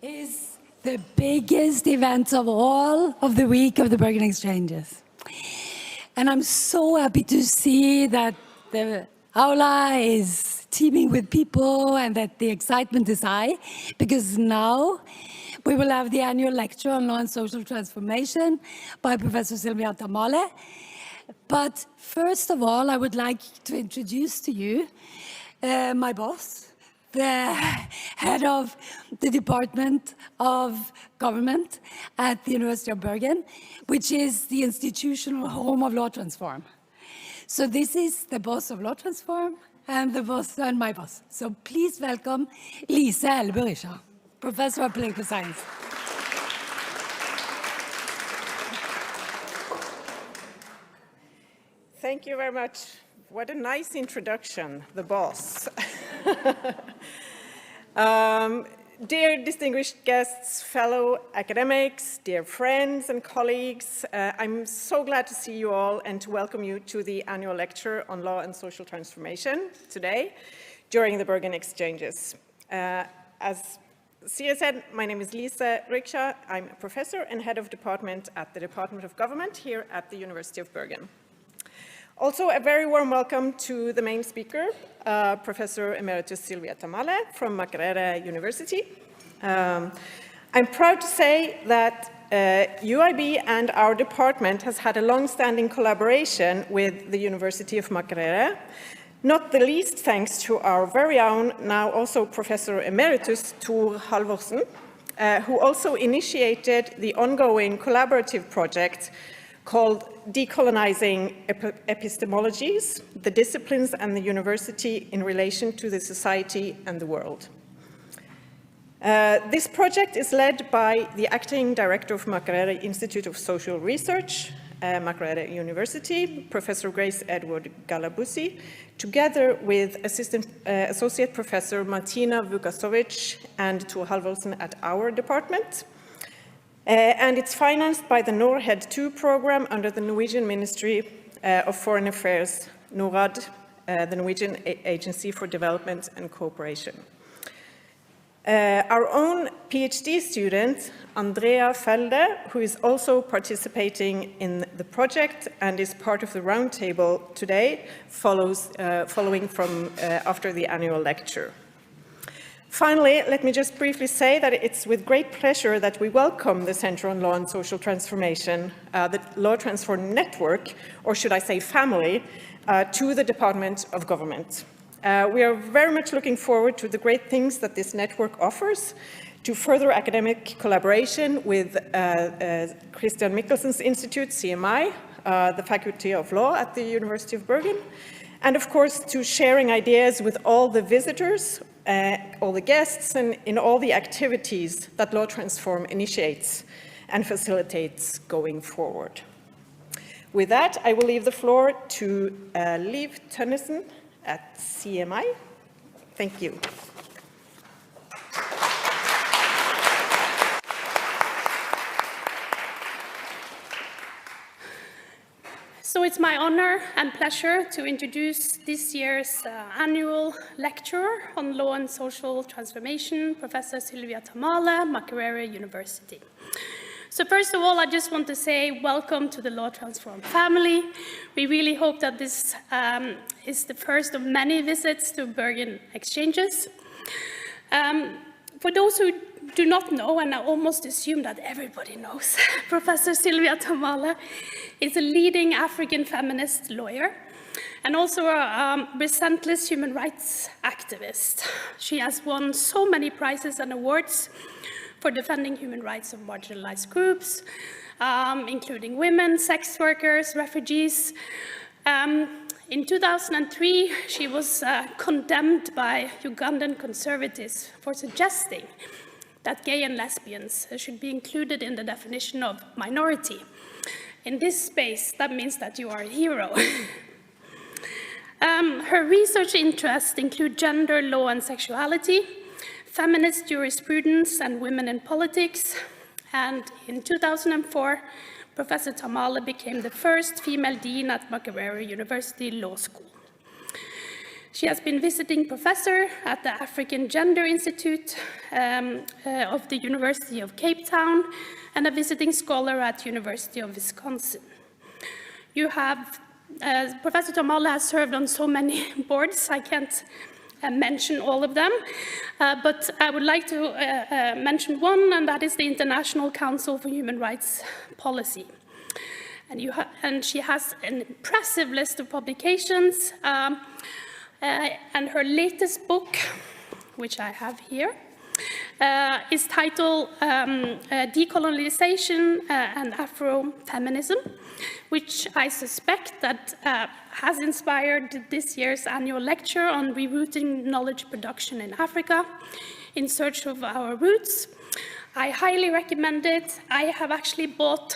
is the biggest event of all of the week of the Bergen Exchanges. And I'm so happy to see that the aula is teeming with people and that the excitement is high, because now we will have the annual lecture on law and social transformation by Professor Sylvia Tamale. But first of all, I would like to introduce to you my boss, the head of the Department of Government at the University of Bergen, which is the institutional home of Law Transform. So this is the boss of Law Transform and the boss and my boss. So please welcome Lise Elberisha, Professor of Political Science. Thank you very much. What a nice introduction, the boss. Dear distinguished guests, fellow academics, dear friends and colleagues, I'm so glad to see you all and to welcome you to the annual lecture on law and social transformation today during the Bergen Exchanges. As Sia said, my name is Lise Riksha. I'm a professor and head of department at the Department of Government here at the University of Bergen. Also, a very warm welcome to the main speaker, Professor Emeritus Sylvia Tamale from Makerere University. I'm proud to say that UiB and our department has had a long-standing collaboration with the University of Makerere, not the least thanks to our very own, now also Professor Emeritus Tor Halvorsen, who also initiated the ongoing collaborative project called Decolonizing Epistemologies, the Disciplines and the University in Relation to the Society and the World. This project is led by the acting director of Makerere Institute of Social Research, Makerere University, Professor Grace Edward Galabussi, together with Associate Professor Martina Vukasovic and Tor Halvorsen at our department. And it's financed by the NORHED 2 program under the Norwegian Ministry of Foreign Affairs, NORAD, the Norwegian Agency for Development and Cooperation. Our own PhD student, Andrea Felde, who is also participating in the project and is part of the roundtable today, following from after the annual lecture. Finally, let me just briefly say that it's with great pleasure that we welcome the Center on Law and Social Transformation, the Law Transform Network, or should I say family, to the Department of Government. We are very much looking forward to the great things that this network offers, to further academic collaboration with Christian Michelsen's Institute, CMI, the Faculty of Law at the University of Bergen, and of course to sharing ideas with all the visitors, all the guests, and in all the activities that Law Transform initiates and facilitates going forward. With that, I will leave the floor to Liv Tønnesen at CMI. Thank you. So it's my honor and pleasure to introduce this year's annual lecturer on law and social transformation, Professor Sylvia Tamale, Makerere University. So first of all, I just want to say welcome to the Law Transform family. We really hope that this is the first of many visits to Bergen Exchanges. For those who do not know, and I almost assume that everybody knows, Professor Sylvia Tamale is a leading African feminist lawyer and also a relentless human rights activist. She has won so many prizes and awards for defending human rights of marginalized groups, including women, sex workers, refugees. In 2003, she was condemned by Ugandan conservatives for suggesting that gay and lesbians should be included in the definition of minority. In this space, that means that you are a hero. Her research interests include gender, law, and sexuality, feminist jurisprudence, and women in politics. And in 2004, Professor Tamale became the first female dean at Makerere University Law School. She has been visiting professor at the African Gender Institute of the University of Cape Town and a visiting scholar at University of Wisconsin. You have, Professor Tamala has served on so many boards, I can't mention all of them, but I would like to mention one, and that is the International Council for Human Rights Policy. And she has an impressive list of publications, and her latest book, which I have here, is titled Decolonization and Afro Feminism, which I suspect that has inspired this year's annual lecture on rerouting knowledge production in Africa in search of our roots. I highly recommend it. I have actually bought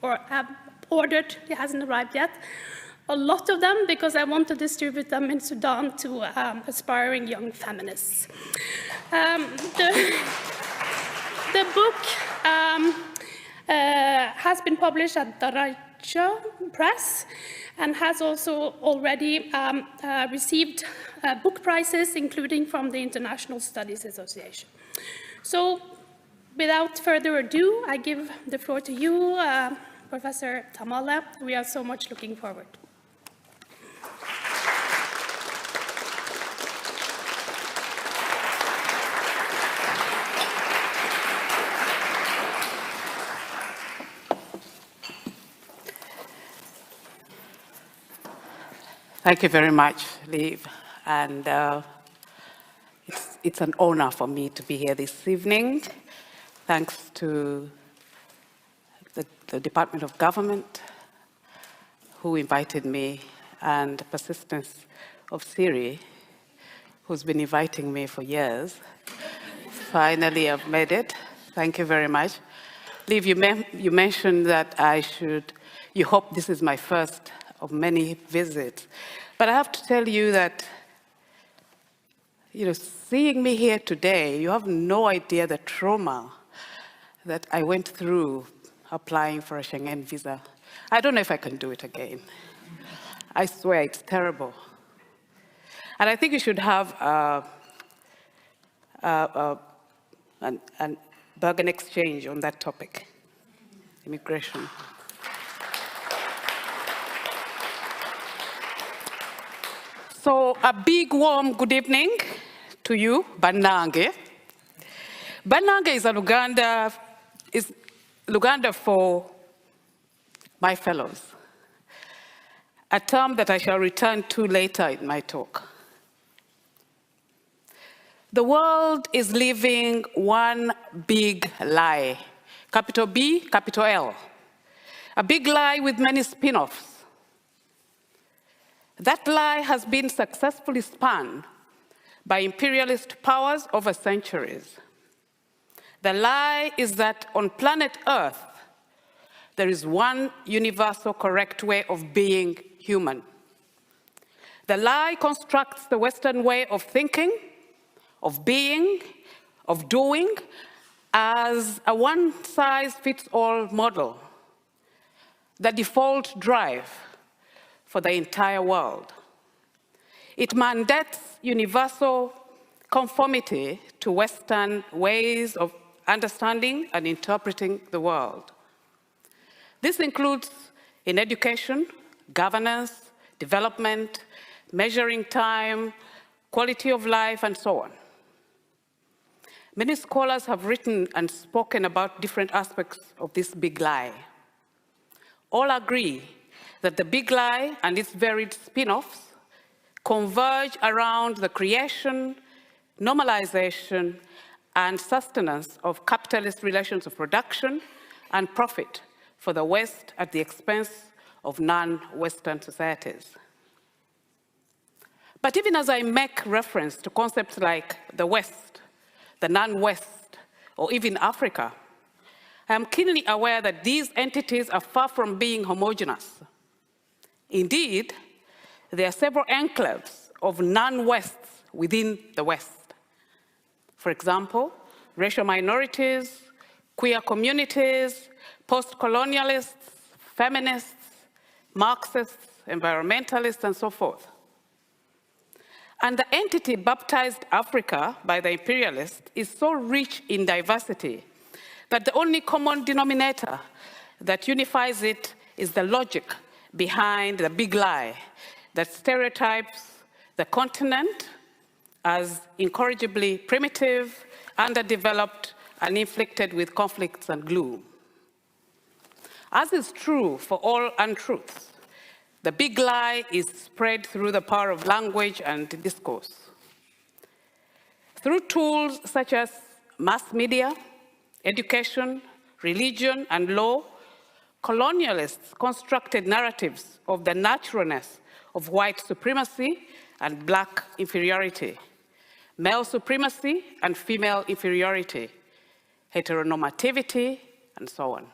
or have ordered, it hasn't arrived yet, a lot of them because I want to distribute them in Sudan to aspiring young feminists. The book has been published at Daraja Press and has also already received book prizes, including from the International Studies Association. So, without further ado, I give the floor to you, Professor Tamale. We are so much looking forward. Thank you very much, Liv, and it's an honor for me to be here this evening. Thanks to the Department of Government, who invited me, and the persistence of Siri, who's been inviting me for years. Finally, I've made it. Thank you very much. Liv, you mentioned that you hope this is my first of many visits. But I have to tell you that, seeing me here today, you have no idea the trauma that I went through applying for a Schengen visa. I don't know if I can do it again. I swear, it's terrible. And I think you should have an Bergen exchange on that topic, immigration. So a big warm good evening to you, Banange. Banange is Luganda for my fellows, a term that I shall return to later in my talk. The world is living one big lie, capital B, capital L, a big lie with many spin-offs. That lie has been successfully spun by imperialist powers over centuries. The lie is that on planet Earth, there is one universal correct way of being human. The lie constructs the Western way of thinking, of being, of doing, as a one-size-fits-all model, the default drive for the entire world. It mandates universal conformity to Western ways of understanding and interpreting the world. This includes in education, governance, development, measuring time, quality of life, and so on. Many scholars have written and spoken about different aspects of this big lie. All agree that the big lie and its varied spin-offs converge around the creation, normalization, and sustenance of capitalist relations of production and profit for the West at the expense of non-Western societies. But even as I make reference to concepts like the West, the non-West, or even Africa, I am keenly aware that these entities are far from being homogeneous. Indeed, there are several enclaves of non-Wests within the West. For example, racial minorities, queer communities, post-colonialists, feminists, Marxists, environmentalists, and so forth. And the entity baptized Africa by the imperialists is so rich in diversity that the only common denominator that unifies it is the logic behind the big lie that stereotypes the continent as incorrigibly primitive, underdeveloped, and inflicted with conflicts and gloom. As is true for all untruths, the big lie is spread through the power of language and discourse. Through tools such as mass media, education, religion, and law, colonialists constructed narratives of the naturalness of white supremacy and black inferiority, male supremacy and female inferiority, heteronormativity, and so on.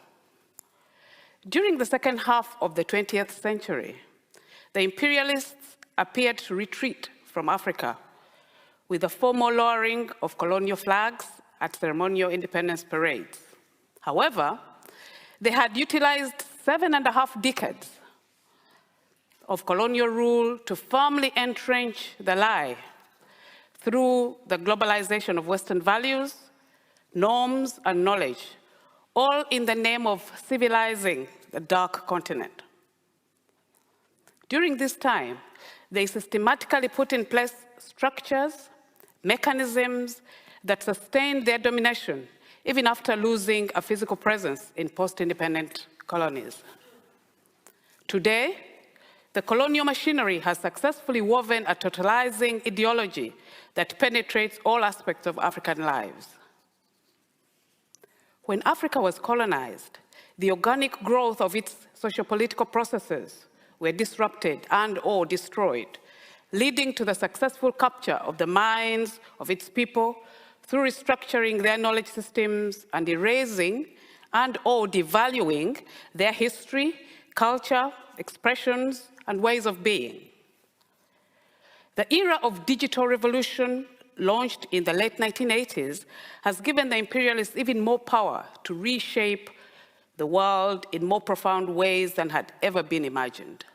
During the second half of the 20th century, the imperialists appeared to retreat from Africa with the formal lowering of colonial flags at ceremonial independence parades. However, they had utilized 7.5 decades of colonial rule to firmly entrench the lie through the globalization of Western values, norms, and knowledge, all in the name of civilizing the dark continent. During this time, they systematically put in place structures, mechanisms that sustained their domination, even after losing a physical presence in post-independent colonies. Today, the colonial machinery has successfully woven a totalizing ideology that penetrates all aspects of African lives. When Africa was colonized, the organic growth of its sociopolitical processes were disrupted and/or destroyed, leading to the successful capture of the minds of its people through restructuring their knowledge systems and erasing and/or devaluing their history, culture, expressions, and ways of being. The era of digital revolution, launched in the late 1980s, has given the imperialists even more power to reshape the world in more profound ways than had ever been imagined.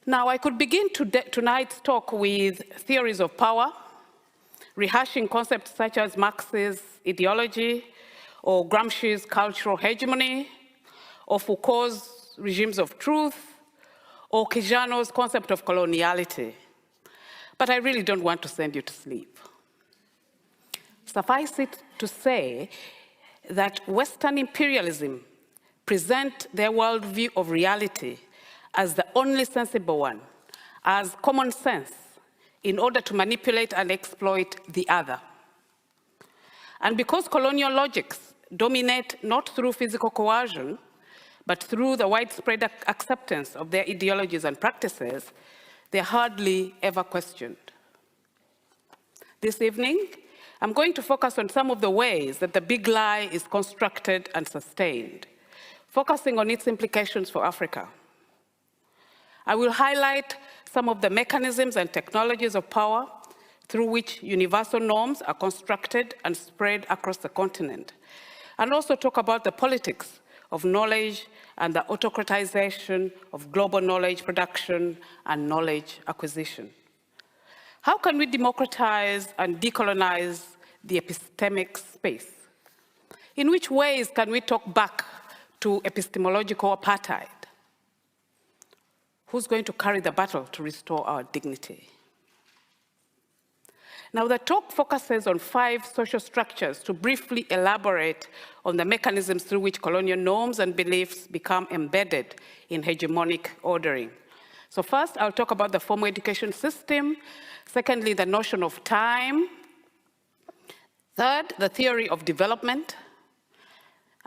Now, I could begin tonight's talk with theories of power, rehashing concepts such as Marx's ideology, or Gramsci's cultural hegemony, or Foucault's regimes of truth, or Quijano's concept of coloniality. But I really don't want to send you to sleep. Suffice it to say that Western imperialism present their worldview of reality as the only sensible one, as common sense, in order to manipulate and exploit the other. And because colonial logics dominate not through physical coercion, but through the widespread acceptance of their ideologies and practices, they're hardly ever questioned. This evening, I'm going to focus on some of the ways that the big lie is constructed and sustained, focusing on its implications for Africa. I will highlight some of the mechanisms and technologies of power through which universal norms are constructed and spread across the continent, and also talk about the politics of knowledge and the autocratization of global knowledge production and knowledge acquisition. How can we democratize and decolonize the epistemic space? In which ways can we talk back to epistemological apartheid? Who's going to carry the battle to restore our dignity? Now, the talk focuses on 5 social structures to briefly elaborate on the mechanisms through which colonial norms and beliefs become embedded in hegemonic ordering. So first, I'll talk about the formal education system. Secondly, the notion of time. Third, the theory of development.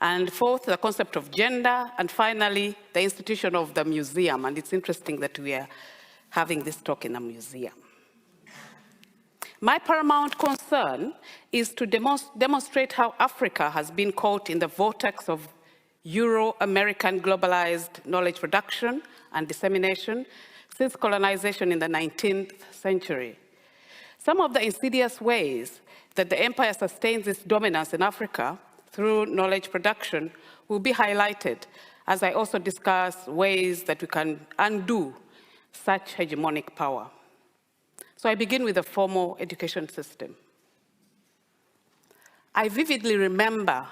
And fourth, the concept of gender. And finally, the institution of the museum. And it's interesting that we are having this talk in a museum. My paramount concern is to demonstrate how Africa has been caught in the vortex of Euro-American globalized knowledge production and dissemination since colonization in the 19th century. Some of the insidious ways that the empire sustains its dominance in Africa through knowledge production will be highlighted as I also discuss ways that we can undo such hegemonic power. So I begin with the formal education system. I vividly remember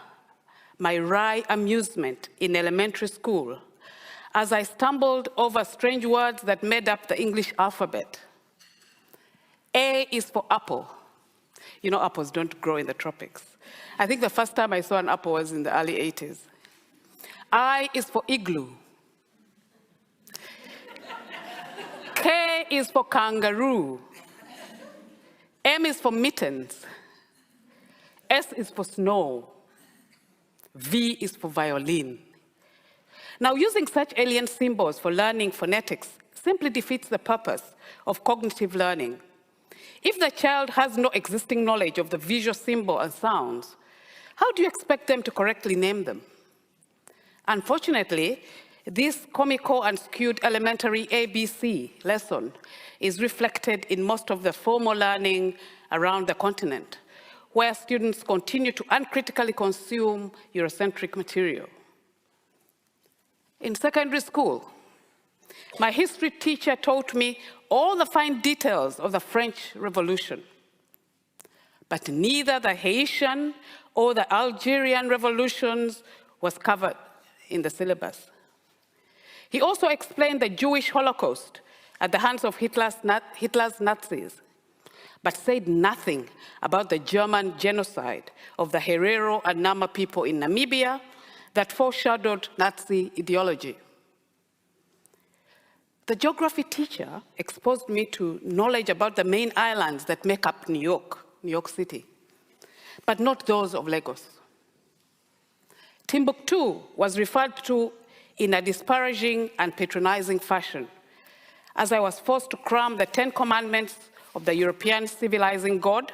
my wry amusement in elementary school as I stumbled over strange words that made up the English alphabet. A is for apple. You know, apples don't grow in the tropics. I think the first time I saw an apple was in the early 80s. I is for igloo. K is for kangaroo. M is for mittens. S is for snow. V is for violin. Now, using such alien symbols for learning phonetics simply defeats the purpose of cognitive learning. If the child has no existing knowledge of the visual symbol and sounds, how do you expect them to correctly name them? Unfortunately, this comical and skewed elementary ABC lesson is reflected in most of the formal learning around the continent, where students continue to uncritically consume Eurocentric material. In secondary school, my history teacher taught me all the fine details of the French Revolution, but neither the Haitian or the Algerian revolutions was covered in the syllabus. He also explained the Jewish Holocaust at the hands of Hitler's Nazis, but said nothing about the German genocide of the Herero and Nama people in Namibia that foreshadowed Nazi ideology. The geography teacher exposed me to knowledge about the main islands that make up New York City, but not those of Lagos. Timbuktu was referred to in a disparaging and patronizing fashion, as I was forced to cram the 10 commandments of the European civilizing God,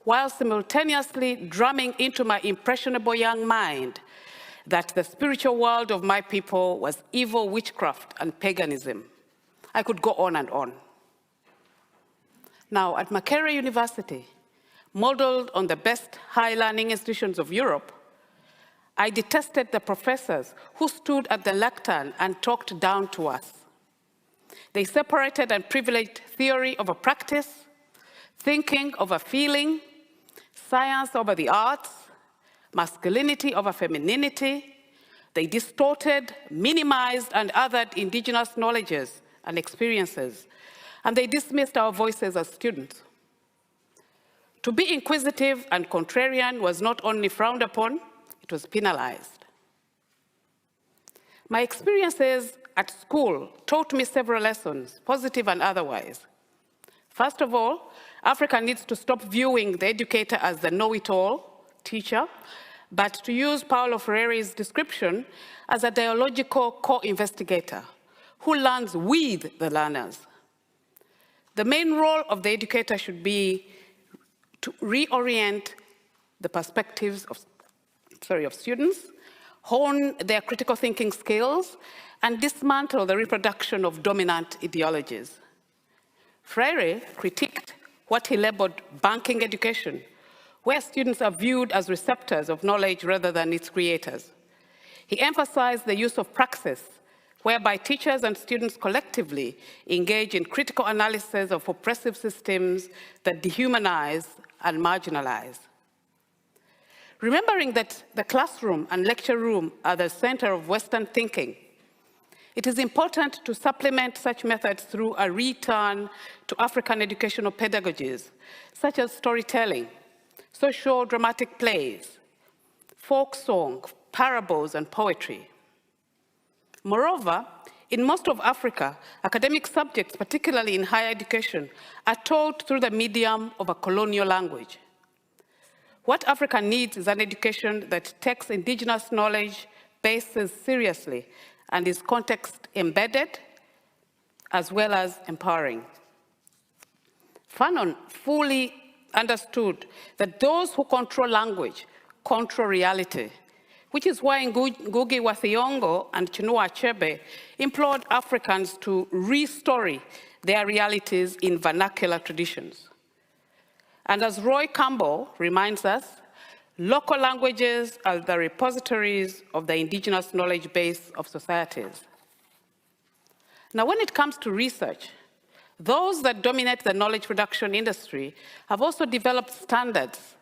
while simultaneously drumming into my impressionable young mind that the spiritual world of my people was evil witchcraft and paganism. I could go on and on. Now, at Makerere University, modeled on the best high learning institutions of Europe, I detested the professors who stood at the lectern and talked down to us. They separated and privileged theory over practice, thinking over feeling, science over the arts, masculinity over femininity. They distorted, minimized, and othered indigenous knowledges and experiences, and they dismissed our voices as students. To be inquisitive and contrarian was not only frowned upon, it was penalized. My experiences at school taught me several lessons, positive and otherwise. First of all, Africa needs to stop viewing the educator as the know-it-all teacher, but to use Paulo Freire's description as a dialogical co-investigator who learns with the learners. The main role of the educator should be to reorient the perspectives of students, hone their critical thinking skills, and dismantle the reproduction of dominant ideologies. Freire critiqued what he labeled banking education, where students are viewed as receptors of knowledge rather than its creators. He emphasized the use of praxis, whereby teachers and students collectively engage in critical analysis of oppressive systems that dehumanize and marginalize. Remembering that the classroom and lecture room are the center of Western thinking, it is important to supplement such methods through a return to African educational pedagogies, such as storytelling, social dramatic plays, folk song, parables, and poetry. Moreover, in most of Africa, academic subjects, particularly in higher education, are taught through the medium of a colonial language. What Africa needs is an education that takes indigenous knowledge bases seriously and is context-embedded, as well as empowering. Fanon fully understood that those who control language control reality, which is why Ngugi wa Thiong'o and Chinua Achebe implored Africans to re-story their realities in vernacular traditions. And as Roy Campbell reminds us, local languages are the repositories of the indigenous knowledge base of societies. Now, when it comes to research, Those that dominate the knowledge production industry have also developed standards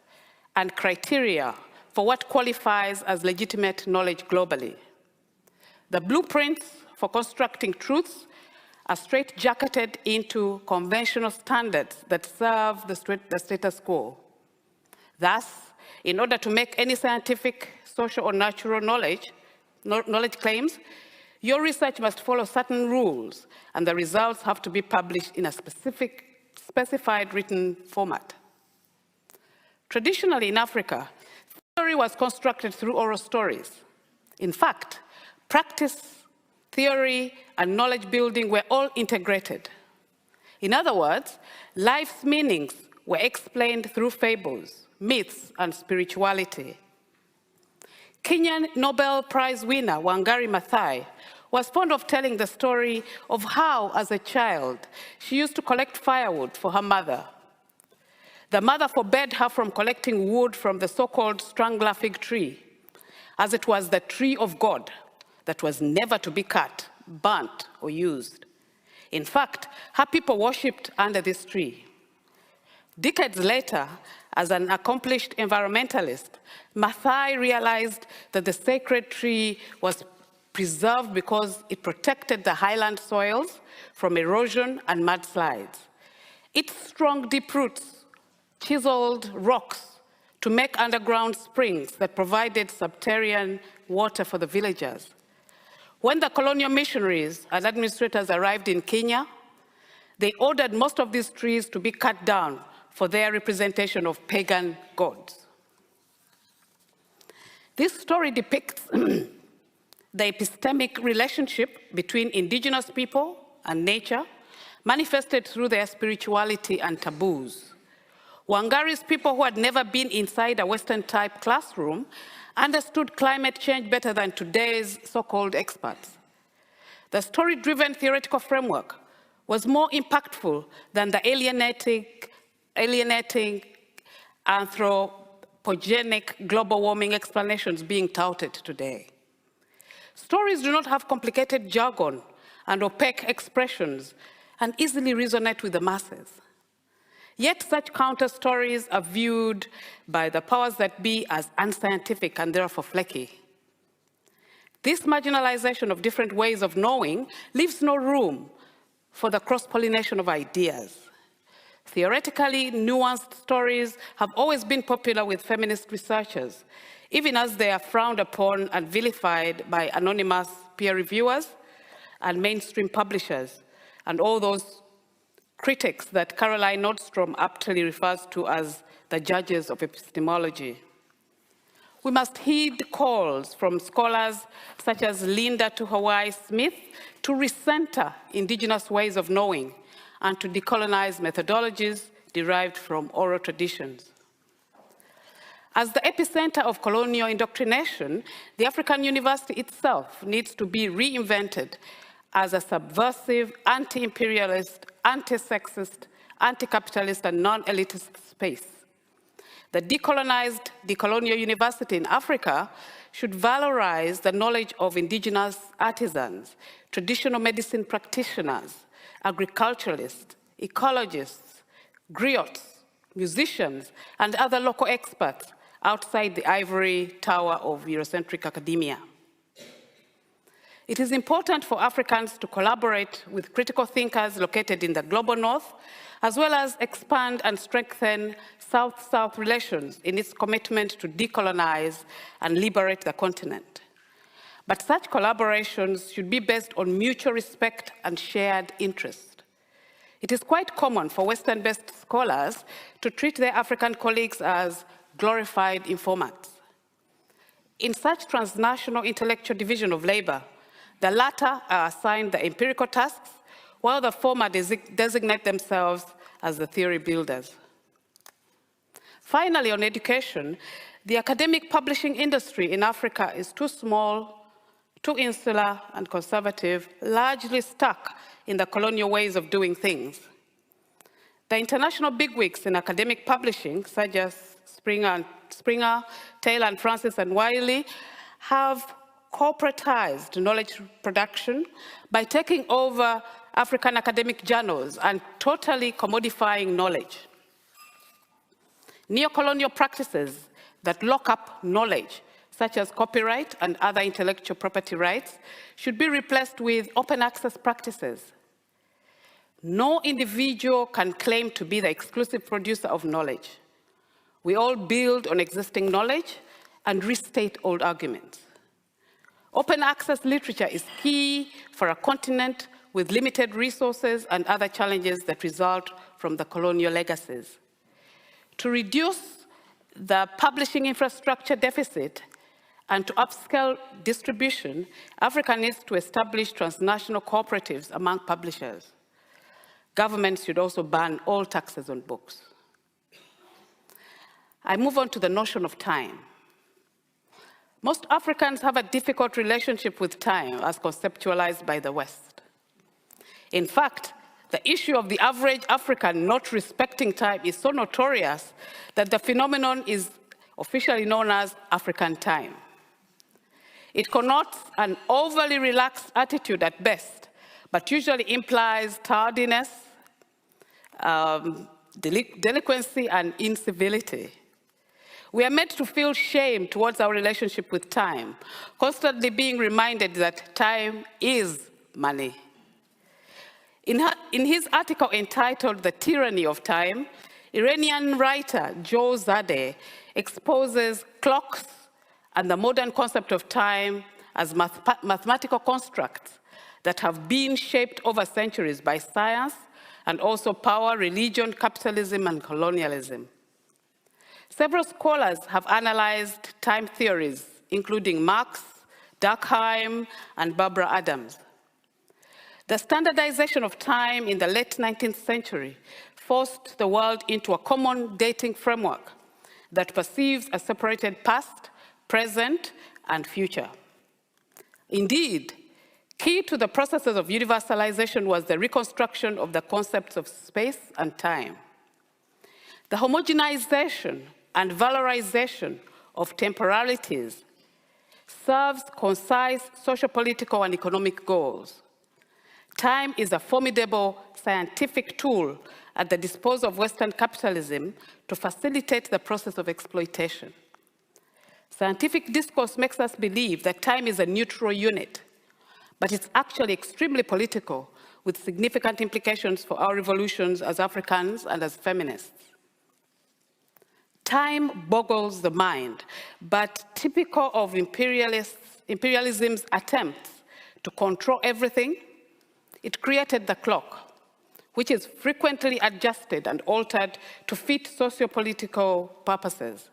and criteria for what qualifies as legitimate knowledge globally. The blueprints for constructing truths are straitjacketed into conventional standards that serve the status quo. Thus, in order to make any scientific, social, or natural knowledge claims, your research must follow certain rules, and the results have to be published in a specified written format. Traditionally in Africa, theory was constructed through oral stories. In fact, practice, theory, and knowledge building were all integrated. In other words, life's meanings were explained through fables, myths, and spirituality. Kenyan Nobel Prize winner Wangari Maathai was fond of telling the story of how, as a child, she used to collect firewood for her mother. The mother forbade her from collecting wood from the so-called strangler fig tree, as it was the tree of God that was never to be cut, burnt, or used. In fact, her people worshipped under this tree. Decades later, as an accomplished environmentalist, Maathai realized that the sacred tree was preserved because it protected the highland soils from erosion and mudslides. Its strong, deep roots chiseled rocks to make underground springs that provided subterranean water for the villagers. When the colonial missionaries and administrators arrived in Kenya, they ordered most of these trees to be cut down for their representation of pagan gods. This story depicts the epistemic relationship between indigenous people and nature, manifested through their spirituality and taboos. Wangari's people, who had never been inside a Western-type classroom, understood climate change better than today's so-called experts. The story-driven theoretical framework was more impactful than the alienating anthropogenic global warming explanations being touted today. Stories do not have complicated jargon and opaque expressions and easily resonate with the masses. Yet such counter stories are viewed by the powers that be as unscientific and therefore flaky. This marginalization of different ways of knowing leaves no room for the cross-pollination of ideas. Theoretically nuanced stories have always been popular with feminist researchers, even as they are frowned upon and vilified by anonymous peer reviewers and mainstream publishers, and all those critics that Caroline Nordstrom aptly refers to as the judges of epistemology. We must heed calls from scholars such as Linda Hawaii-Smith to recenter indigenous ways of knowing and to decolonize methodologies derived from oral traditions. As the epicenter of colonial indoctrination, the African university itself needs to be reinvented as a subversive, anti-imperialist, anti-sexist, anti-capitalist, and non-elitist space. The decolonized decolonial university in Africa should valorize the knowledge of indigenous artisans, traditional medicine practitioners, agriculturalists, ecologists, griots, musicians, and other local experts outside the ivory tower of Eurocentric academia. It is important for Africans to collaborate with critical thinkers located in the global north, as well as expand and strengthen South-South relations in its commitment to decolonize and liberate the continent. But such collaborations should be based on mutual respect and shared interest. It is quite common for Western-based scholars to treat their African colleagues as glorified informants. In such transnational intellectual division of labor, the latter are assigned the empirical tasks, while the former designate themselves as the theory builders. Finally, on education, the academic publishing industry in Africa is too small, too insular and conservative, largely stuck in the colonial ways of doing things. The international bigwigs in academic publishing, such as Springer, Taylor, and Francis and Wiley, have corporatized knowledge production by taking over African academic journals and totally commodifying knowledge. Neo-colonial practices that lock up knowledge, such as copyright and other intellectual property rights, should be replaced with open access practices. No individual can claim to be the exclusive producer of knowledge. We all build on existing knowledge and restate old arguments. Open access literature is key for a continent with limited resources and other challenges that result from the colonial legacies. To reduce the publishing infrastructure deficit and to upscale distribution, Africa needs to establish transnational cooperatives among publishers. Governments should also ban all taxes on books. I move on to the notion of time. Most Africans have a difficult relationship with time as conceptualized by the West. In fact, the issue of the average African not respecting time is so notorious that the phenomenon is officially known as African time. It connotes an overly relaxed attitude at best, but usually implies tardiness, delinquency, and incivility. We are meant to feel shame towards our relationship with time, constantly being reminded that time is money. In his article entitled "The Tyranny of Time," Iranian writer Joe Zadeh exposes clocks and the modern concept of time as mathematical constructs that have been shaped over centuries by science and also power, religion, capitalism, and colonialism. Several scholars have analyzed time theories, including Marx, Durkheim, and Barbara Adams. The standardization of time in the late 19th century forced the world into a common dating framework that perceives a separated past, present, and future. Indeed, key to the processes of universalization was the reconstruction of the concepts of space and time. The homogenization and valorization of temporalities serves concise socio-political and economic goals. Time is a formidable scientific tool at the disposal of Western capitalism to facilitate the process of exploitation. Scientific discourse makes us believe that time is a neutral unit, but it's actually extremely political, with significant implications for our revolutions as Africans and as feminists. Time boggles the mind, but typical of imperialism's attempts to control everything, it created the clock, which is frequently adjusted and altered to fit socio-political purposes.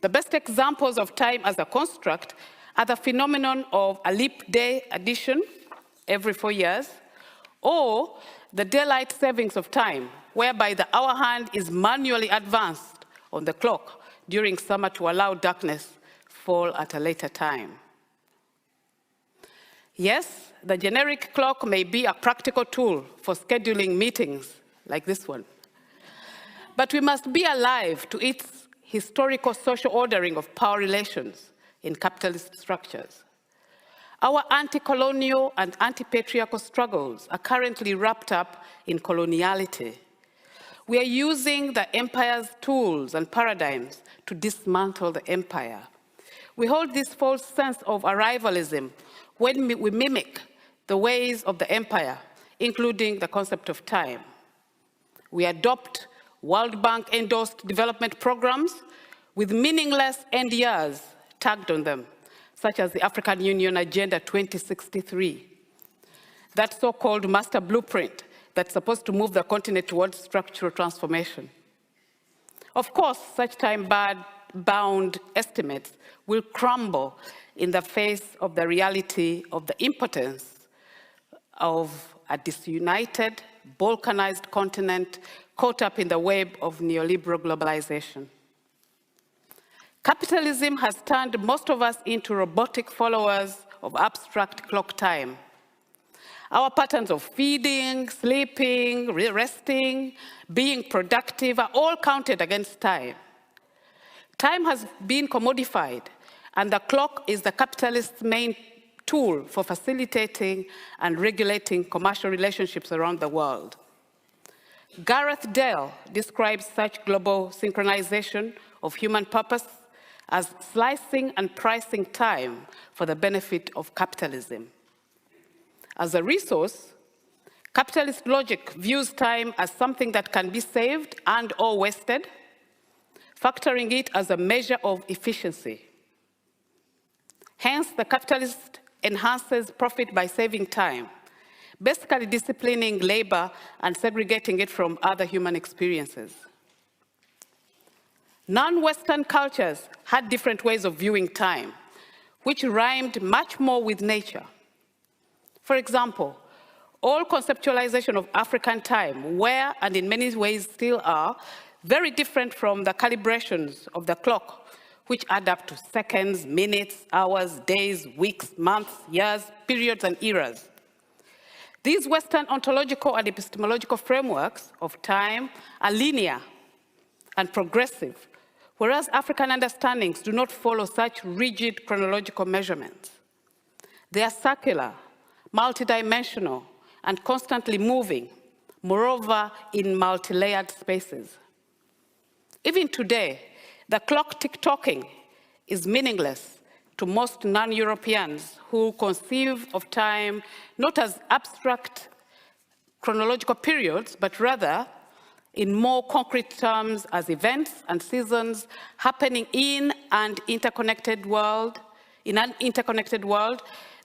The best examples of time as a construct are the phenomenon of a leap day addition every 4 years, or the daylight savings of time, whereby the hour hand is manually advanced on the clock during summer to allow darkness fall at a later time. Yes, the generic clock may be a practical tool for scheduling meetings like this one, but we must be alive to its historical social ordering of power relations in capitalist structures. Our anti-colonial and anti-patriarchal struggles are currently wrapped up in coloniality. We are using the empire's tools and paradigms to dismantle the empire. We hold this false sense of arrivalism when we mimic the ways of the empire, including the concept of time. We adopt World Bank-endorsed development programs with meaningless end years tagged on them, such as the African Union Agenda 2063, that so-called master blueprint that's supposed to move the continent towards structural transformation. Of course, such time-bound estimates will crumble in the face of the reality of the impotence of a disunited, balkanized continent caught up in the web of neoliberal globalization. Capitalism has turned most of us into robotic followers of abstract clock time. Our patterns of feeding, sleeping, resting, being productive are all counted against time. Time has been commodified, and the clock is the capitalist's main tool for facilitating and regulating commercial relationships around the world. Gareth Dale describes such global synchronization of human purpose as slicing and pricing time for the benefit of capitalism. As a resource, capitalist logic views time as something that can be saved and/or wasted, factoring it as a measure of efficiency. Hence, the capitalist enhances profit by saving time, basically disciplining labor and segregating it from other human experiences. Non-Western cultures had different ways of viewing time, which rhymed much more with nature. For example, all conceptualization of African time were, and in many ways still are, very different from the calibrations of the clock, which add up to seconds, minutes, hours, days, weeks, months, years, periods, and eras. These Western ontological and epistemological frameworks of time are linear and progressive, whereas African understandings do not follow such rigid chronological measurements. They are circular, multidimensional, and constantly moving, moreover in multi-layered spaces. Even today, the clock tick-tocking is meaningless to most non-Europeans who conceive of time not as abstract chronological periods, but rather in more concrete terms as events and seasons happening in an interconnected world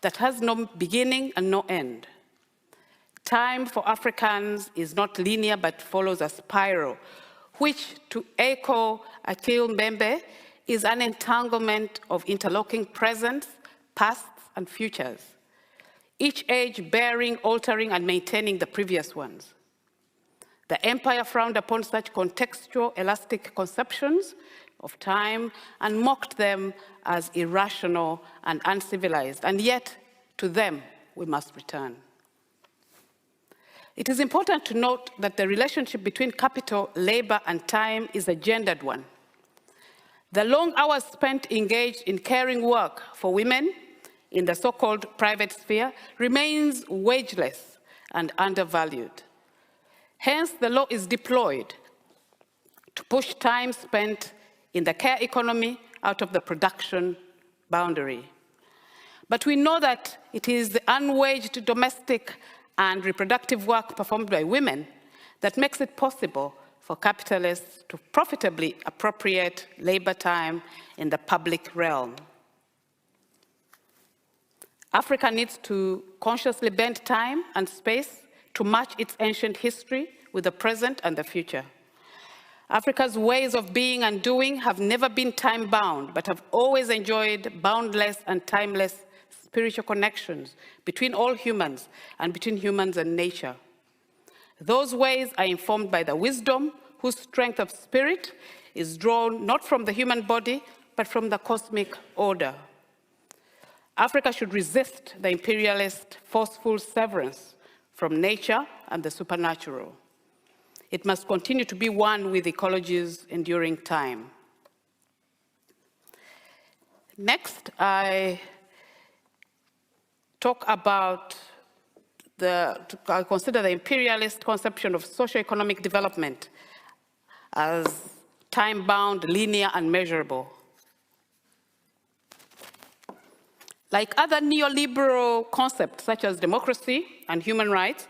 that has no beginning and no end. Time for Africans is not linear, but follows a spiral, which, to echo Achille Mbembe, is an entanglement of interlocking presents, pasts, and futures, each age bearing, altering, and maintaining the previous ones. The empire frowned upon such contextual, elastic conceptions of time and mocked them as irrational and uncivilized, and yet, to them, we must return. It is important to note that the relationship between capital, labor, and time is a gendered one. The long hours spent engaged in caring work for women in the so-called private sphere remains wageless and undervalued. Hence, the law is deployed to push time spent in the care economy out of the production boundary. But we know that it is the unwaged domestic and reproductive work performed by women that makes it possible for capitalists to profitably appropriate labor time in the public realm. Africa needs to consciously bend time and space to match its ancient history with the present and the future. Africa's ways of being and doing have never been time-bound, but have always enjoyed boundless and timeless spiritual connections between all humans and between humans and nature. Those ways are informed by the wisdom whose strength of spirit is drawn not from the human body, but from the cosmic order. Africa should resist the imperialist, forceful severance from nature and the supernatural. It must continue to be one with ecology's enduring time. Next, I talk about I consider the imperialist conception of socio-economic development as time-bound, linear, and measurable. Like other neoliberal concepts such as democracy and human rights,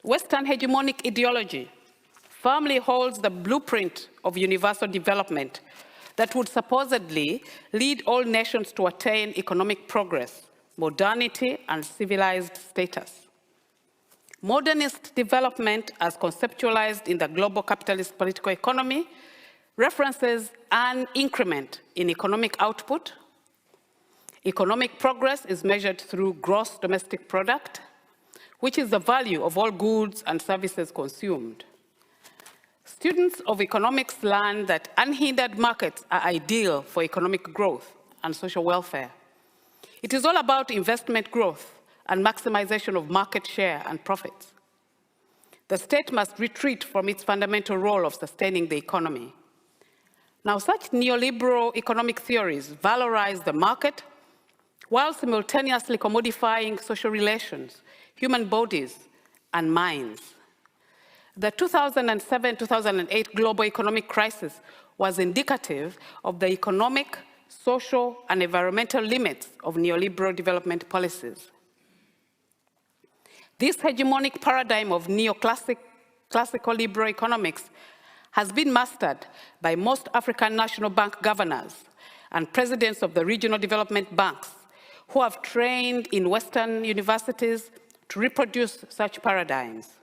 Western hegemonic ideology firmly holds the blueprint of universal development that would supposedly lead all nations to attain economic progress, modernity, and civilized status. Modernist development, as conceptualized in the global capitalist political economy, references an increment in economic output. Economic progress is measured through gross domestic product, which is the value of all goods and services consumed. Students of economics learn that unhindered markets are ideal for economic growth and social welfare. It is all about investment growth and maximization of market share and profits. The state must retreat from its fundamental role of sustaining the economy. Now, such neoliberal economic theories valorize the market while simultaneously commodifying social relations, human bodies, and minds. The 2007-2008 global economic crisis was indicative of the economic, social, and environmental limits of neoliberal development policies. This hegemonic paradigm of classical liberal economics has been mastered by most African National Bank governors and presidents of the regional development banks who have trained in Western universities to reproduce such paradigms.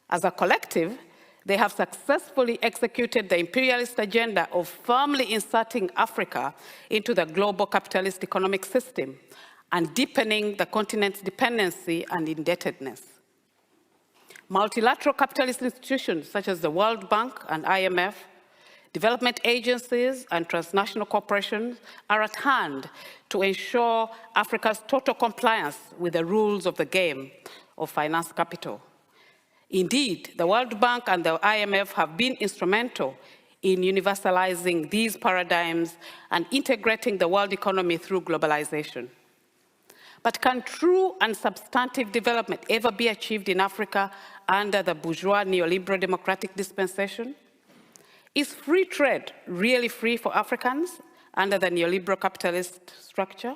As a collective, they have successfully executed the imperialist agenda of firmly inserting Africa into the global capitalist economic system and deepening the continent's dependency and indebtedness. Multilateral capitalist institutions such as the World Bank and IMF, development agencies and transnational corporations are at hand to ensure Africa's total compliance with the rules of the game of finance capital. Indeed, the World Bank and the IMF have been instrumental in universalizing these paradigms and integrating the world economy through globalization. But can true and substantive development ever be achieved in Africa under the bourgeois neoliberal democratic dispensation? Is free trade really free for Africans under the neoliberal capitalist structure?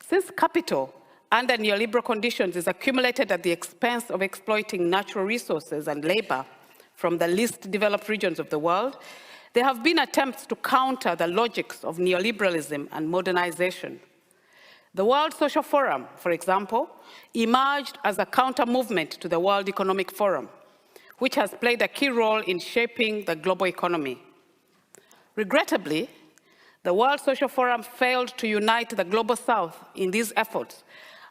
Since capital under neoliberal conditions is accumulated at the expense of exploiting natural resources and labor from the least developed regions of the world, there have been attempts to counter the logics of neoliberalism and modernization. The World Social Forum, for example, emerged as a counter-movement to the World Economic Forum, which has played a key role in shaping the global economy. Regrettably, the World Social Forum failed to unite the Global South in these efforts,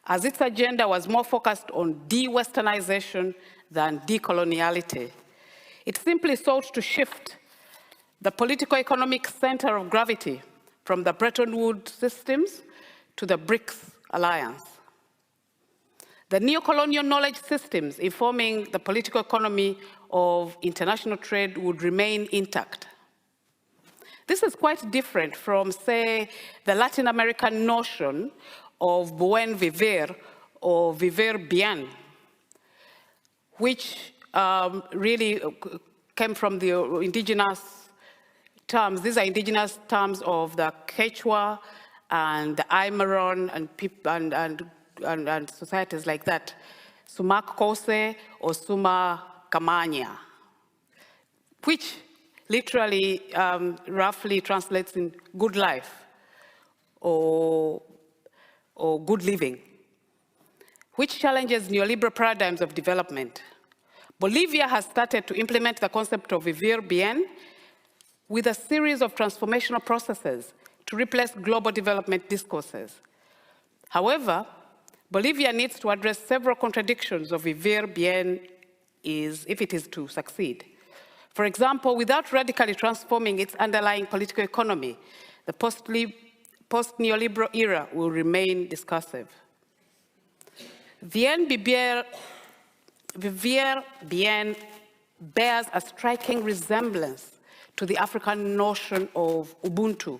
as its agenda was more focused on de-Westernization than decoloniality. It simply sought to shift the political-economic center of gravity from the Bretton Woods systems to the BRICS alliance. The neo-colonial knowledge systems informing the political economy of international trade would remain intact. This is quite different from, say, the Latin American notion of buen vivir or vivir bien, which really came from the indigenous terms. These are indigenous terms of the Quechua and the Aimaron and societies like that. Sumak Kose or Suma Kamanya, which literally roughly translates in good life or good living, which challenges neoliberal paradigms of development. Bolivia has started to implement the concept of vivir bien with a series of transformational processes to replace global development discourses. However, Bolivia needs to address several contradictions of vivir bien if it is to succeed. For example, without radically transforming its underlying political economy, the post-neoliberal era will remain discursive. Vivir bien bears a striking resemblance to the African notion of Ubuntu.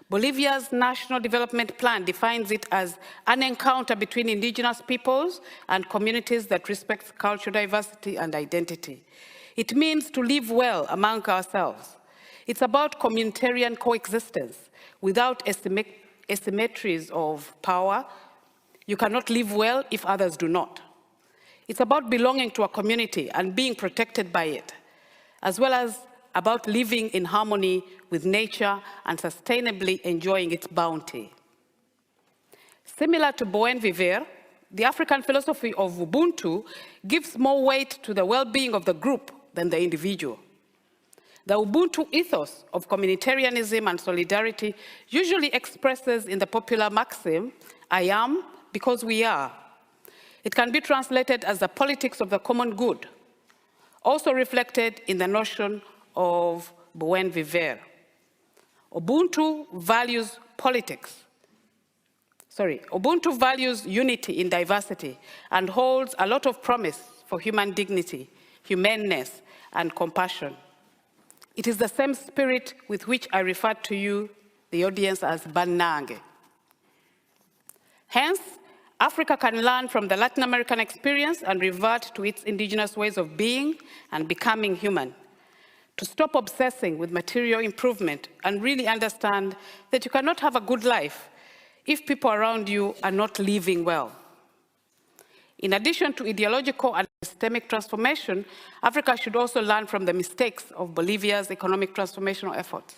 Bolivia's National Development Plan defines it as an encounter between indigenous peoples and communities that respects cultural diversity and identity. It means to live well among ourselves. It's about communitarian coexistence without asymmetries of power. You cannot live well if others do not. It's about belonging to a community and being protected by it, as well as about living in harmony with nature and sustainably enjoying its bounty. Similar to buen vivir, the African philosophy of Ubuntu gives more weight to the well-being of the group than the individual. The Ubuntu ethos of communitarianism and solidarity usually expresses in the popular maxim, I am because we are. It can be translated as the politics of the common good, also reflected in the notion of buen vivir. Ubuntu values Ubuntu values unity in diversity and holds a lot of promise for human dignity, humaneness, and compassion. It is the same spirit with which I referred to you the audience as Bannange. Hence, Africa can learn from the Latin American experience and revert to its indigenous ways of being and becoming human, to stop obsessing with material improvement and really understand that you cannot have a good life if people around you are not living well. In addition to ideological and systemic transformation, Africa should also learn from the mistakes of Bolivia's economic transformational efforts.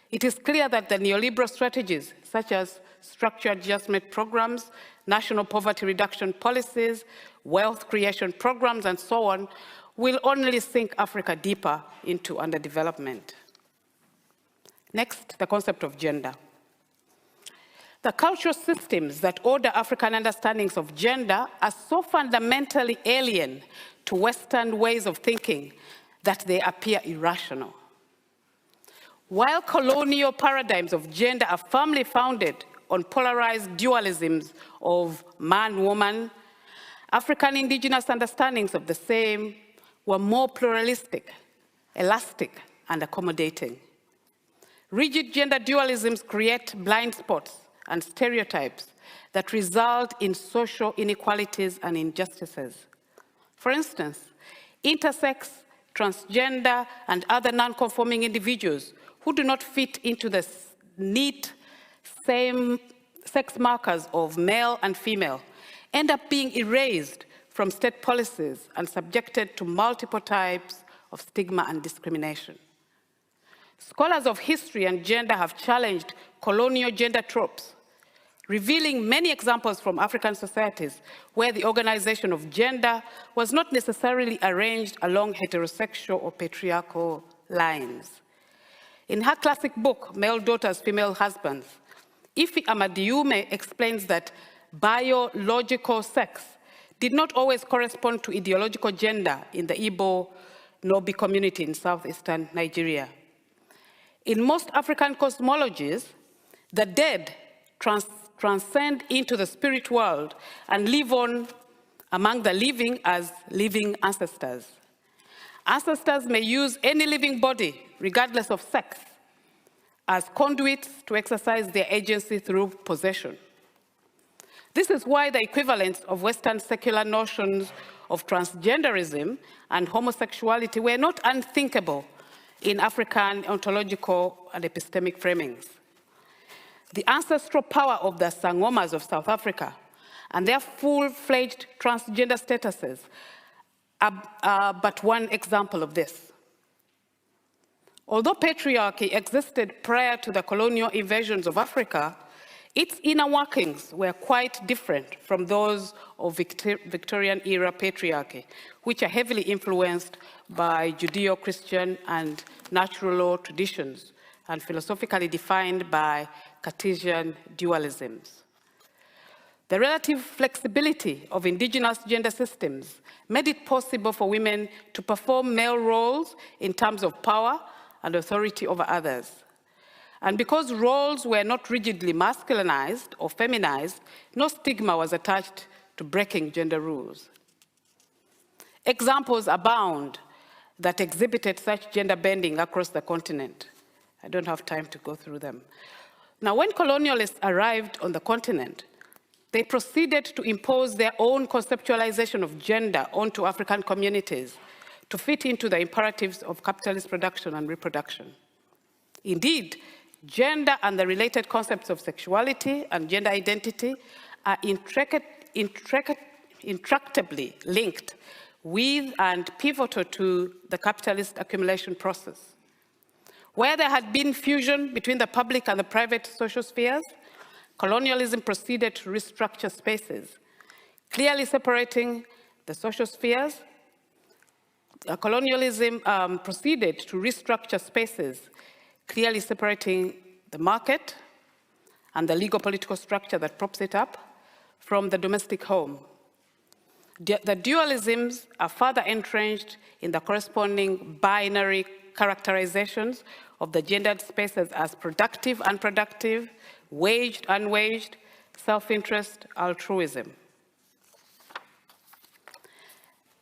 It is clear that the neoliberal strategies, such as structural adjustment programs, national poverty reduction policies, wealth creation programs, and so on, will only sink Africa deeper into underdevelopment. Next, the concept of gender. The cultural systems that order African understandings of gender are so fundamentally alien to Western ways of thinking that they appear irrational. While colonial paradigms of gender are firmly founded on polarized dualisms of man-woman, African indigenous understandings of the same were more pluralistic, elastic, and accommodating. Rigid gender dualisms create blind spots and stereotypes that result in social inequalities and injustices. For instance, intersex, transgender, and other non-conforming individuals who do not fit into the neat same sex markers of male and female end up being erased from state policies and subjected to multiple types of stigma and discrimination. Scholars of history and gender have challenged colonial gender tropes, revealing many examples from African societies where the organization of gender was not necessarily arranged along heterosexual or patriarchal lines. In her classic book, Male Daughters, Female Husbands, Ifi Amadiume explains that biological sex did not always correspond to ideological gender in the Igbo Nobi community in southeastern Nigeria. In most African cosmologies, the dead transcend into the spirit world and live on among the living as living ancestors. Ancestors may use any living body, regardless of sex, as conduits to exercise their agency through possession. This is why the equivalents of Western secular notions of transgenderism and homosexuality were not unthinkable in African ontological and epistemic framings. The ancestral power of the Sangomas of South Africa and their full-fledged transgender statuses are but one example of this. Although patriarchy existed prior to the colonial invasions of Africa, its inner workings were quite different from those of Victorian-era patriarchy, which are heavily influenced by Judeo-Christian and natural law traditions, and philosophically defined by Cartesian dualisms. The relative flexibility of indigenous gender systems made it possible for women to perform male roles in terms of power and authority over others. And because roles were not rigidly masculinized or feminized, no stigma was attached to breaking gender rules. Examples abound that exhibited such gender bending across the continent. I don't have time to go through them. Now, when colonialists arrived on the continent, they proceeded to impose their own conceptualization of gender onto African communities to fit into the imperatives of capitalist production and reproduction. Indeed, gender and the related concepts of sexuality and gender identity are intractably linked with and pivotal to the capitalist accumulation process. Where there had been fusion between the public and the private social spheres, colonialism proceeded to restructure spaces, clearly separating the social spheres. Colonialism proceeded to restructure spaces, clearly separating the market and the legal political structure that props it up from the domestic home. The dualisms are further entrenched in the corresponding binary characterizations of the gendered spaces as productive, unproductive, waged, unwaged, self-interest, altruism.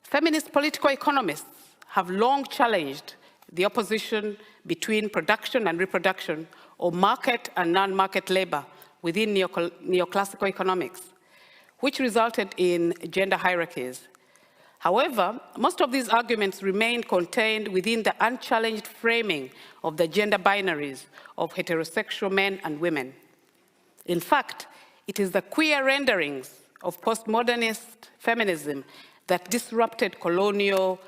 Feminist political economists have long challenged the opposition between production and reproduction or market and non-market labor within neoclassical economics, which resulted in gender hierarchies. However, most of these arguments remain contained within the unchallenged framing of the gender binaries of heterosexual men and women. In fact, it is the queer renderings of postmodernist feminism that disrupted colonial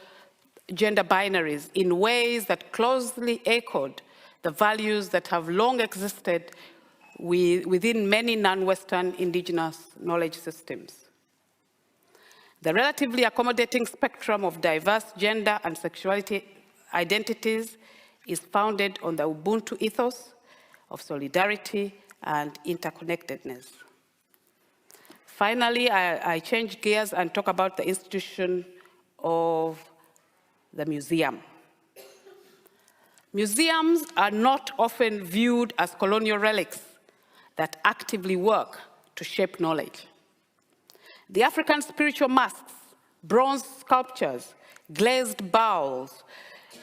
gender binaries in ways that closely echoed the values that have long existed within many non-Western indigenous knowledge systems. The relatively accommodating spectrum of diverse gender and sexuality identities is founded on the Ubuntu ethos of solidarity and interconnectedness. Finally, I change gears and talk about the institution of the museum. Museums are not often viewed as colonial relics that actively work to shape knowledge. The African spiritual masks, bronze sculptures, glazed bowls,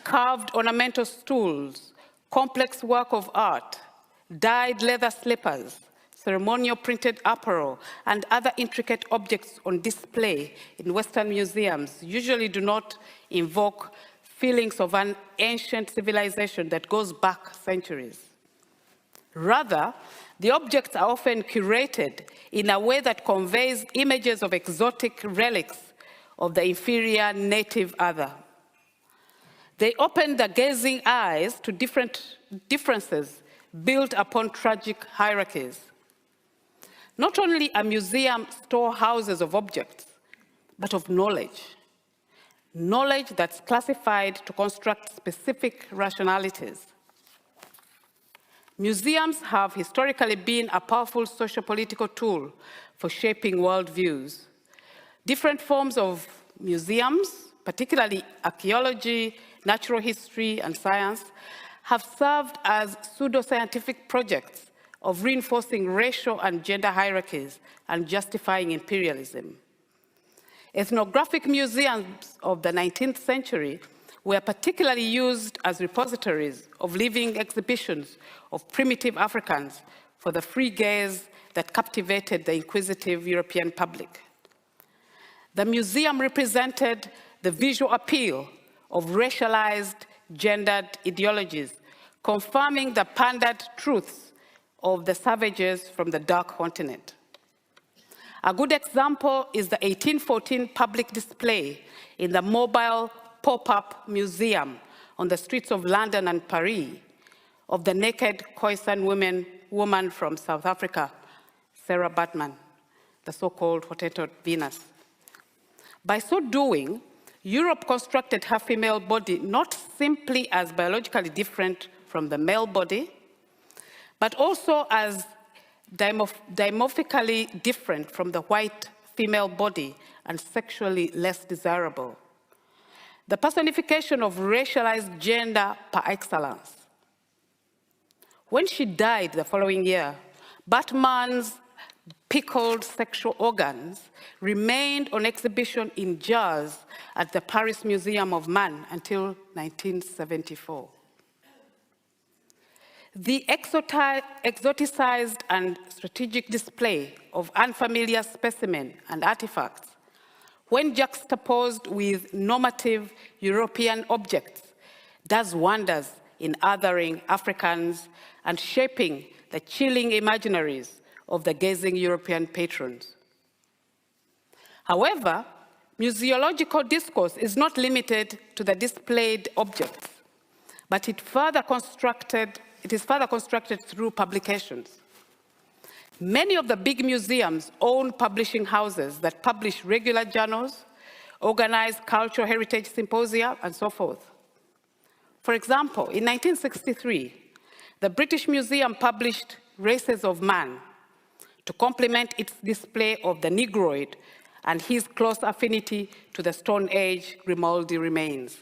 carved ornamental stools, complex work of art, dyed leather slippers, ceremonial printed apparel, and other intricate objects on display in Western museums usually do not invoke feelings of an ancient civilization that goes back centuries. Rather, the objects are often curated in a way that conveys images of exotic relics of the inferior native other. They open the gazing eyes to differences built upon tragic hierarchies. Not only are museums storehouses of objects, but of knowledge. Knowledge that's classified to construct specific rationalities. Museums have historically been a powerful socio-political tool for shaping worldviews. Different forms of museums, particularly archaeology, natural history, and science, have served as pseudo-scientific projects of reinforcing racial and gender hierarchies and justifying imperialism. Ethnographic museums of the 19th century were particularly used as repositories of living exhibitions of primitive Africans for the free gaze that captivated the inquisitive European public. The museum represented the visual appeal of racialized, gendered ideologies, confirming the pandered truths of the savages from the Dark Continent. A good example is the 1814 public display in the mobile pop-up museum on the streets of London and Paris of the naked Khoisan woman from South Africa, Sarah Baartman, the so-called Hottentot Venus. By so doing, Europe constructed her female body not simply as biologically different from the male body, but also as dimorphically different from the white female body and sexually less desirable. The personification of racialized gender par excellence. When she died the following year, Baartman's pickled sexual organs remained on exhibition in jars at the Paris Museum of Man until 1974. The exoticized and strategic display of unfamiliar specimens and artifacts, when juxtaposed with normative European objects, does wonders in othering Africans and shaping the chilling imaginaries of the gazing European patrons. However, museological discourse is not limited to the displayed objects, but it is further constructed through publications. Many of the big museums own publishing houses that publish regular journals, organize cultural heritage symposia, and so forth. For example, in 1963, the British Museum published Races of Man to complement its display of the Negroid and his close affinity to the Stone Age Grimaldi remains.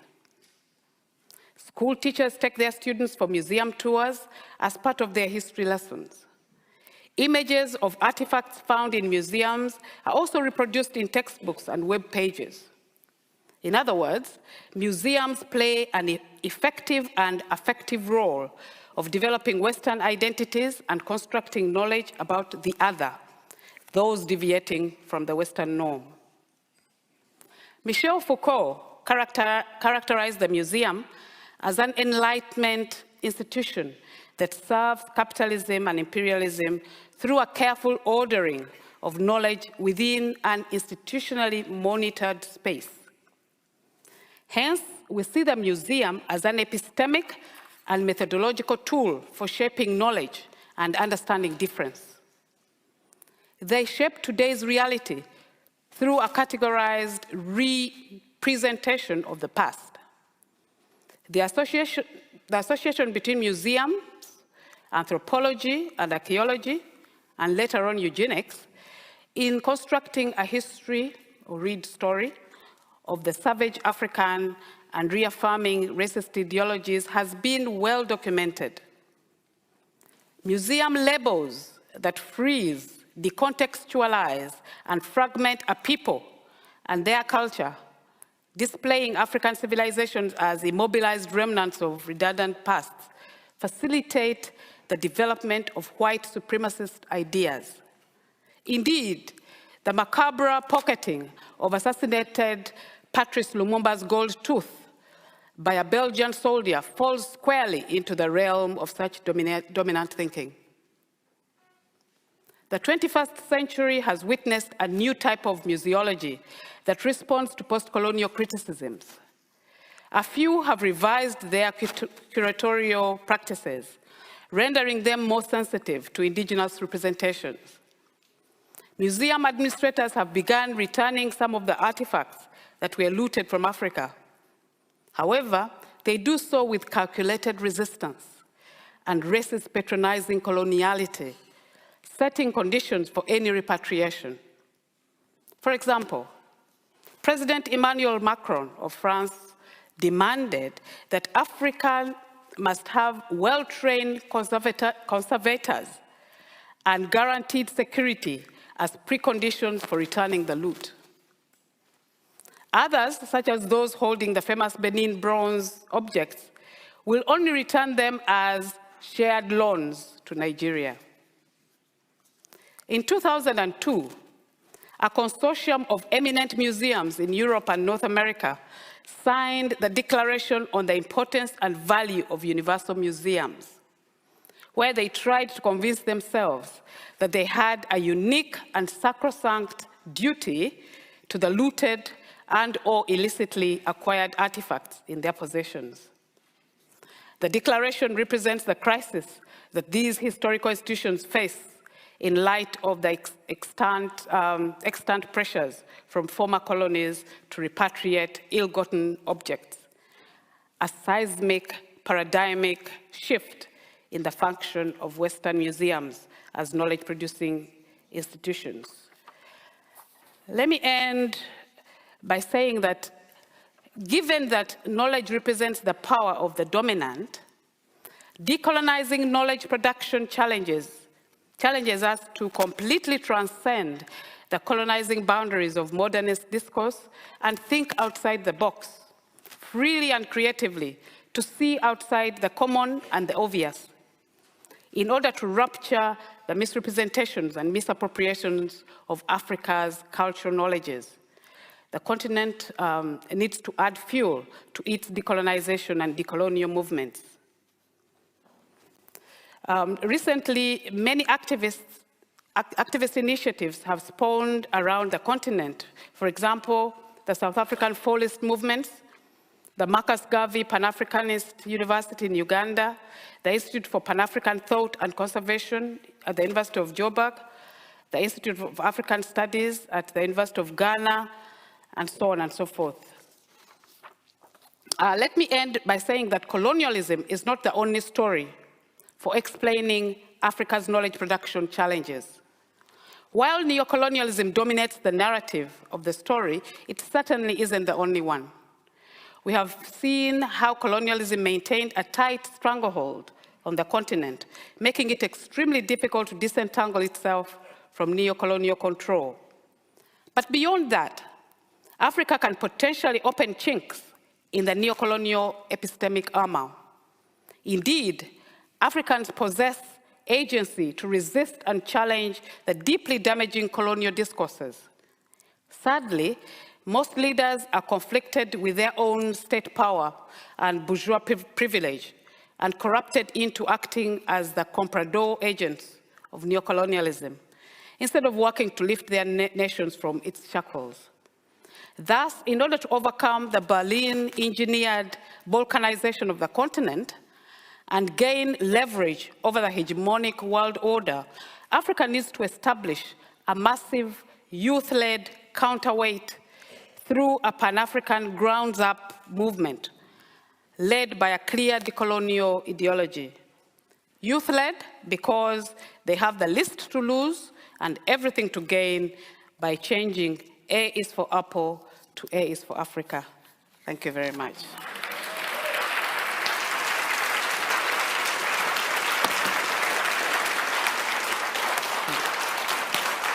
School teachers take their students for museum tours as part of their history lessons. Images of artifacts found in museums are also reproduced in textbooks and web pages. In other words, museums play an effective and affective role of developing Western identities and constructing knowledge about the other, those deviating from the Western norm. Michel Foucault characterized the museum as an Enlightenment institution that serves capitalism and imperialism through a careful ordering of knowledge within an institutionally monitored space. Hence, we see the museum as an epistemic and methodological tool for shaping knowledge and understanding difference. They shape today's reality through a categorized representation of the past. The association between museums, anthropology and archaeology, and later on eugenics, in constructing a history or read story of the savage African and reaffirming racist ideologies has been well documented. Museum labels that freeze, decontextualize, and fragment a people and their culture, displaying African civilizations as immobilized remnants of redundant pasts, facilitate the development of white supremacist ideas. Indeed, the macabre pocketing of assassinated Patrice Lumumba's gold tooth by a Belgian soldier falls squarely into the realm of such dominant thinking. The 21st century has witnessed a new type of museology that responds to post-colonial criticisms. A few have revised their curatorial practices, rendering them more sensitive to indigenous representations. Museum administrators have begun returning some of the artifacts that were looted from Africa. However, they do so with calculated resistance and racist patronizing coloniality, setting conditions for any repatriation. For example, President Emmanuel Macron of France demanded that Africa must have well-trained conservators and guaranteed security as preconditions for returning the loot. Others, such as those holding the famous Benin bronze objects, will only return them as shared loans to Nigeria. In 2002, a consortium of eminent museums in Europe and North America signed the Declaration on the Importance and Value of Universal Museums, where they tried to convince themselves that they had a unique and sacrosanct duty to the looted and/or illicitly acquired artifacts in their possessions. The declaration represents the crisis that these historical institutions face in light of the extant pressures from former colonies to repatriate ill-gotten objects, a seismic, paradigmic shift in the function of Western museums as knowledge-producing institutions. Let me end by saying that given that knowledge represents the power of the dominant, decolonizing knowledge production challenges us to completely transcend the colonizing boundaries of modernist discourse and think outside the box, freely and creatively, to see outside the common and the obvious, in order to rupture the misrepresentations and misappropriations of Africa's cultural knowledges. The continent needs to add fuel to its decolonization and decolonial movements. Recently, many activist initiatives have spawned around the continent. For example, the South African Fallist movements, the Marcus Garvey Pan-Africanist University in Uganda, the Institute for Pan-African Thought and Conservation at the University of Joburg, the Institute of African Studies at the University of Ghana, and so on and so forth. Let me end by saying that colonialism is not the only story for explaining Africa's knowledge production challenges. While neocolonialism dominates the narrative of the story, it certainly isn't the only one. We have seen how colonialism maintained a tight stranglehold on the continent, making it extremely difficult to disentangle itself from neocolonial control. But beyond that, Africa can potentially open chinks in the neocolonial epistemic armor. Indeed, Africans possess agency to resist and challenge the deeply damaging colonial discourses. Sadly, most leaders are conflicted with their own state power and bourgeois privilege and corrupted into acting as the comprador agents of neocolonialism, instead of working to lift their nations from its shackles. Thus, in order to overcome the Berlin-engineered balkanization of the continent and gain leverage over the hegemonic world order, Africa needs to establish a massive youth-led counterweight through a Pan-African grounds-up movement led by a clear decolonial ideology. Youth-led because they have the least to lose and everything to gain by changing A is for Apple to A is for Africa. Thank you very much.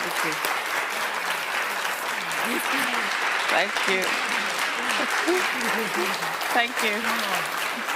Thank you. Thank you. Thank you.